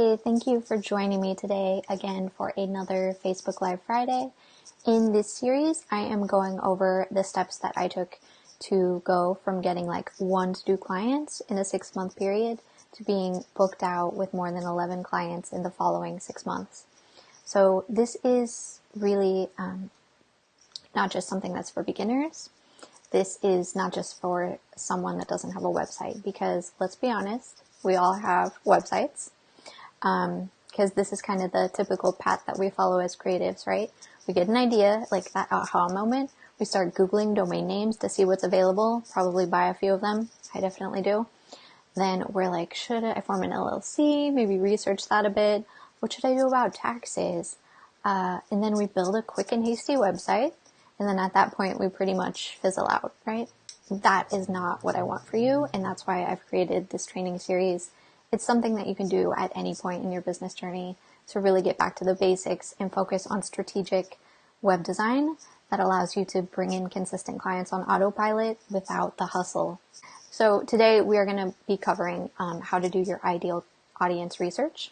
Hey, thank you for joining me today again for another Facebook Live Friday. In this series, I am going over the steps that I took to go from getting like 1 to 2 clients in a 6-month period to being booked out with more than 11 clients in the following 6 months. So this is really not just something that's for beginners. This is not just for someone that doesn't have a website, because let's be honest, we all have websites. Because this is kind of the typical path that we follow as creatives, right? We get an idea, like that aha moment. We start Googling domain names to see what's available, probably buy a few of them. I definitely do. Then we're like, should I form an LLC? Maybe research that a bit. What should I do about taxes? And then we build a quick and hasty website. And then at that point, we pretty much fizzle out, right? That is not what I want for you. And that's why I've created this training series. It's something that you can do at any point in your business journey to really get back to the basics and focus on strategic web design that allows you to bring in consistent clients on autopilot without the hustle. So today we are going to be covering how to do your ideal audience research.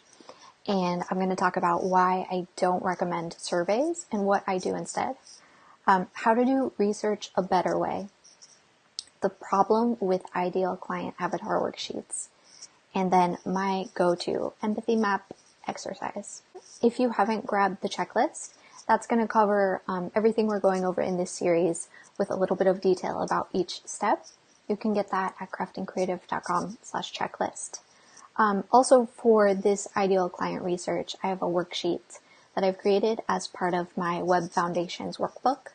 And I'm going to talk about why I don't recommend surveys and what I do instead. How to do research a better way. The problem with ideal client avatar worksheets. And then my go-to empathy map exercise. If you haven't grabbed the checklist, that's going to cover everything we're going over in this series with a little bit of detail about each step. You can get that at craftingcreative.com/checklist. Also, for this ideal client research, I have a worksheet that I've created as part of my Web Foundations workbook.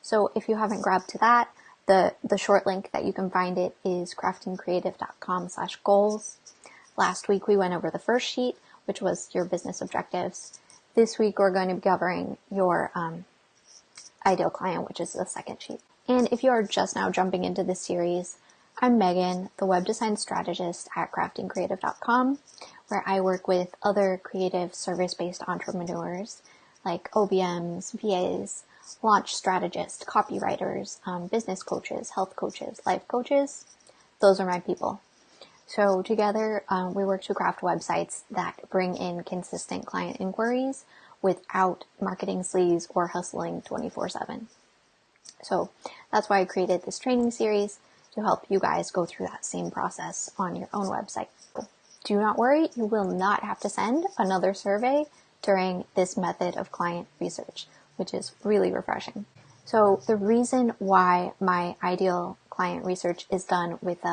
So if you haven't grabbed to that, the short link that you can find it is craftingcreative.com/goals. Last week we went over the first sheet, which was your business objectives. This week we're going to be covering your ideal client, which is the second sheet. And if you are just now jumping into this series, I'm Megan, the web design strategist at craftingcreative.com, where I work with other creative service-based entrepreneurs like OBMs, VAs, launch strategists, copywriters, business coaches, health coaches, life coaches. Those are my people. So together, we work to craft websites that bring in consistent client inquiries without marketing sleaze or hustling 24/7. So that's why I created this training series to help you guys go through that same process on your own website. Do not worry, you will not have to send another survey during this method of client research, which is really refreshing. So the reason why my ideal client research is done with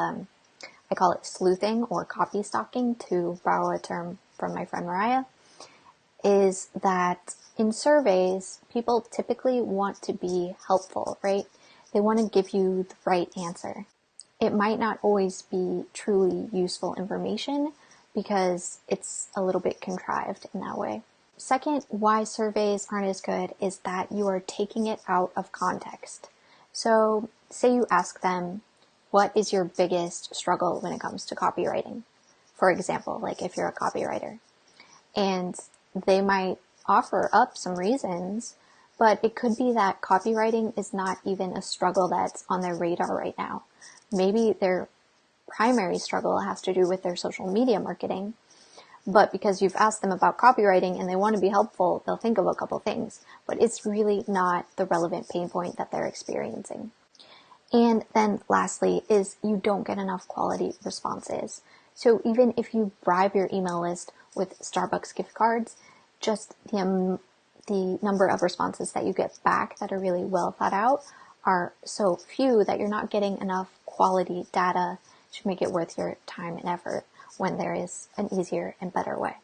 I call it sleuthing or copy stalking, to borrow a term from my friend Mariah, is that in surveys, people typically want to be helpful, right? They want to give you the right answer. It might not always be truly useful information because it's a little bit contrived in that way. Second, why surveys aren't as good is that you are taking it out of context. So say you ask them, what is your biggest struggle when it comes to copywriting? For example, like if you're a copywriter. And they might offer up some reasons, but it could be that copywriting is not even a struggle that's on their radar right now. Maybe their primary struggle has to do with their social media marketing, but because you've asked them about copywriting and they want to be helpful, they'll think of a couple things, but it's really not the relevant pain point that they're experiencing. And then lastly is you don't get enough quality responses. So even if you bribe your email list with Starbucks gift cards, just the number of responses that you get back that are really well thought out are so few that you're not getting enough quality data to make it worth your time and effort when there is an easier and better way.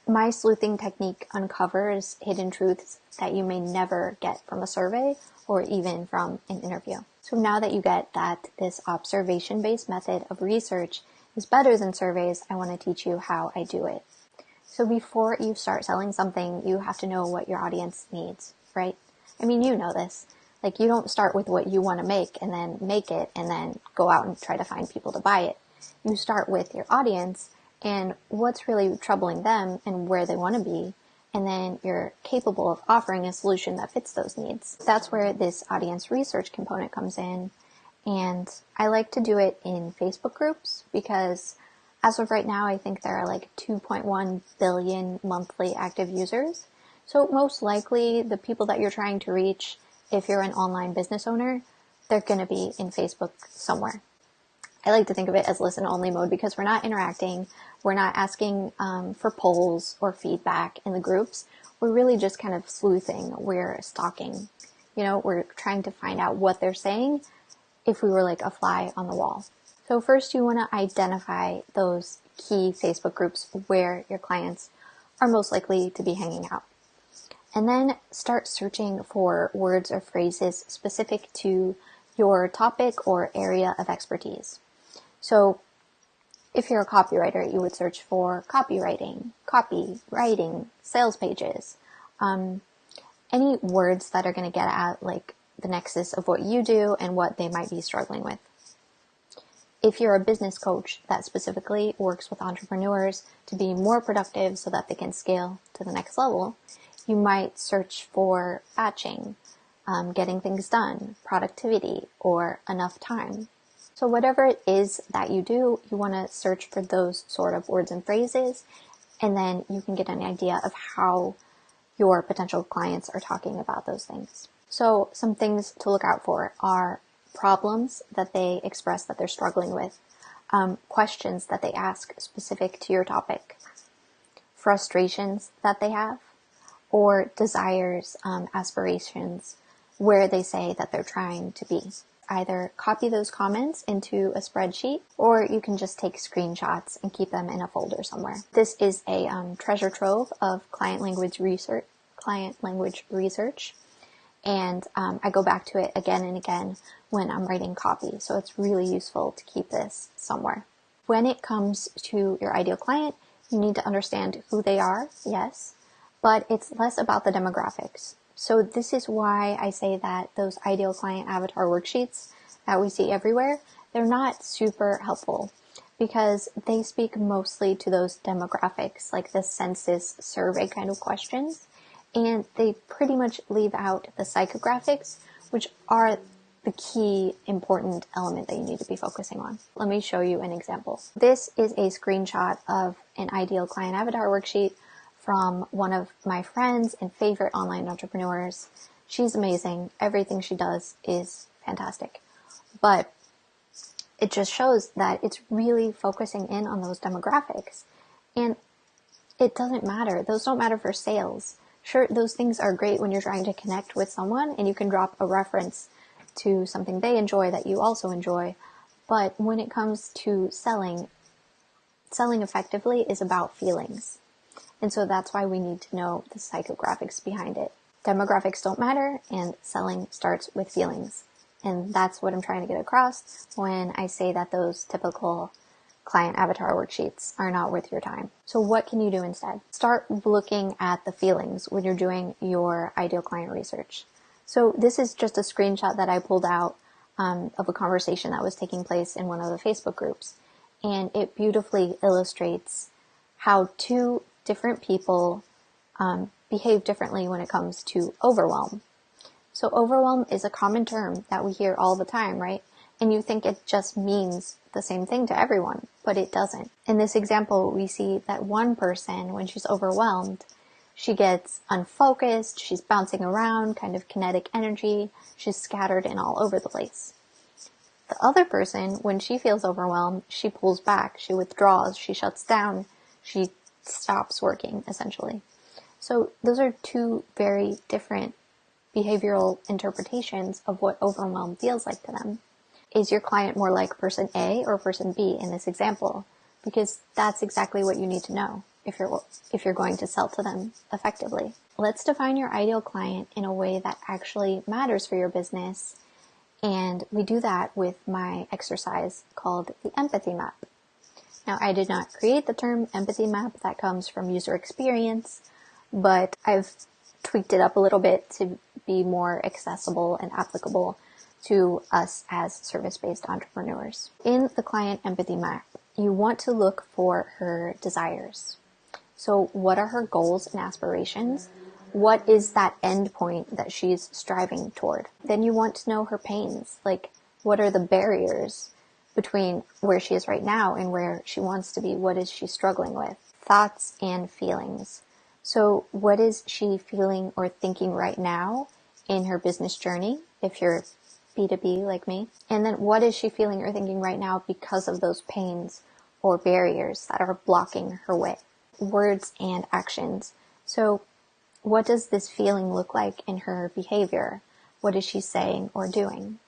My sleuthing technique uncovers hidden truths that you may never get from a survey or even from an interview. So now that you get that this observation-based method of research is better than surveys, I want to teach you how I do it. So before you start selling something, you have to know what your audience needs, right? I mean, you know this. Like, you don't start with what you want to make and then go out and try to find people to buy it. You start with your audience and what's really troubling them and where they want to be. And then you're capable of offering a solution that fits those needs. That's where this audience research component comes in. And I like to do it in Facebook groups because As of right now, I think there are like 2.1 billion monthly active users. So most likely the people that you're trying to reach, if you're an online business owner, they're going to be in Facebook somewhere. I like to think of it as listen only mode because we're not interacting. We're not asking for polls or feedback in the groups. We're really just kind of sleuthing. We're stalking. We're trying to find out what they're saying if we were like a fly on the wall. So first you want to identify those key Facebook groups where your clients are most likely to be hanging out. And then start searching for words or phrases specific to your topic or area of expertise. So if you're a copywriter, you would search for copywriting, copywriting, sales pages, any words that are going to get at like the nexus of what you do and what they might be struggling with. If you're a business coach that specifically works with entrepreneurs to be more productive so that they can scale to the next level, you might search for batching, getting things done, productivity, or enough time. So whatever it is that you do, you want to search for those sort of words and phrases, and then you can get an idea of how your potential clients are talking about those things. So some things to look out for are problems that they express that they're struggling with, questions that they ask specific to your topic, frustrations that they have, or desires, aspirations, where they say that they're trying to be. Either copy those comments into a spreadsheet, or you can just take screenshots and keep them in a folder somewhere. This is a treasure trove of client language research, and I go back to it again and again when I'm writing copy, so it's really useful to keep this somewhere. When it comes to your ideal client, you need to understand who they are, yes, but it's less about the demographics. So this is why I say that those ideal client avatar worksheets that we see everywhere, they're not super helpful because they speak mostly to those demographics, like the census survey kind of questions, and they pretty much leave out the psychographics, which are the key important element that you need to be focusing on. Let me show you an example. This is a screenshot of an ideal client avatar worksheet from one of my friends and favorite online entrepreneurs. She's amazing. Everything she does is fantastic. But it just shows that it's really focusing in on those demographics. And it doesn't matter. Those don't matter for sales. Sure, those things are great when you're trying to connect with someone and you can drop a reference to something they enjoy that you also enjoy. But when it comes to selling effectively is about feelings. And so that's why we need to know the psychographics behind it. Demographics don't matter, and selling starts with feelings. And that's what I'm trying to get across when I say that those typical client avatar worksheets are not worth your time. So what can you do instead? Start looking at the feelings when you're doing your ideal client research. So this is just a screenshot that I pulled out of a conversation that was taking place in one of the Facebook groups. And it beautifully illustrates how two different people behave differently when it comes to overwhelm. So overwhelm is a common term that we hear all the time, right? And you think it just means the same thing to everyone, but it doesn't. In this example, we see that one person, when she's overwhelmed, she gets unfocused, she's bouncing around, kind of kinetic energy, she's scattered and all over the place. The other person, when she feels overwhelmed, she pulls back, she withdraws, she shuts down, she stops working, essentially. So those are two very different behavioral interpretations of what overwhelm feels like to them. Is your client more like person A or person B in this example? Because that's exactly what you need to know if you're going to sell to them effectively. Let's define your ideal client in a way that actually matters for your business. And we do that with my exercise called the empathy map. Now, I did not create the term empathy map. That comes from user experience, but I've tweaked it up a little bit to be more accessible and applicable to us as service-based entrepreneurs. In the client empathy map, you want to look for her desires. So what are her goals and aspirations? What is that end point that she's striving toward? Then you want to know her pains, like what are the barriers between where she is right now and where she wants to be. What is she struggling with? Thoughts and feelings. So what is she feeling or thinking right now in her business journey, if you're B2B like me? And then what is she feeling or thinking right now because of those pains or barriers that are blocking her way? Words and actions. So what does this feeling look like in her behavior? What is she saying or doing?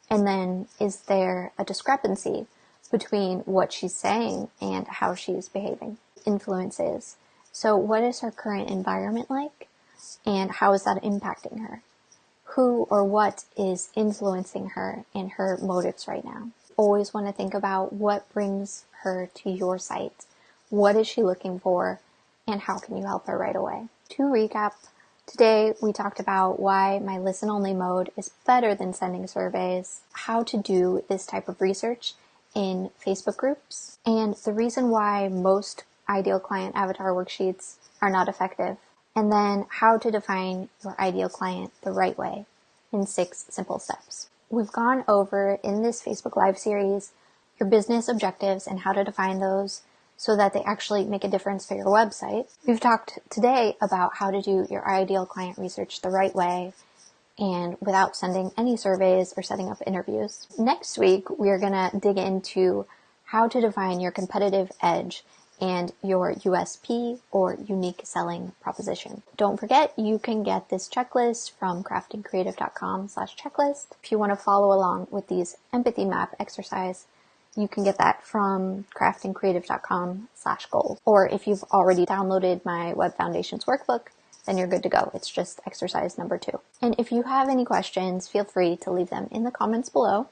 And then is there a discrepancy between what she's saying and how she's behaving? Influences. So what is her current environment like? And how is that impacting her? Who or what is influencing her and her motives right now? Always want to think about what brings her to your site. What is she looking for? And how can you help her right away? To recap, today we talked about why my listen-only mode is better than sending surveys, how to do this type of research in Facebook groups, and the reason why most ideal client avatar worksheets are not effective, and then how to define your ideal client the right way in 6 simple steps. We've gone over in this Facebook Live series your business objectives and how to define those so that they actually make a difference for your website. We've talked today about how to do your ideal client research the right way and without sending any surveys or setting up interviews. Next week, we're going to dig into how to define your competitive edge and your USP or unique selling proposition. Don't forget, you can get this checklist from craftingcreative.com/checklist. If you want to follow along with these empathy map exercise, you can get that from craftingcreative.com/goals. Or if you've already downloaded my Web Foundations workbook, then you're good to go. It's just exercise number 2. And if you have any questions, feel free to leave them in the comments below.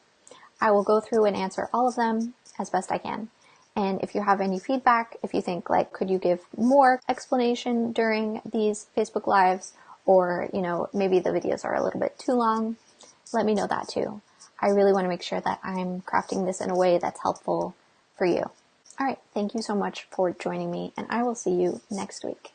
I will go through and answer all of them as best I can. And if you have any feedback, if you think like, could you give more explanation during these Facebook Lives, or, maybe the videos are a little bit too long, let me know that too. I really want to make sure that I'm crafting this in a way that's helpful for you. All right. Thank you so much for joining me, and I will see you next week.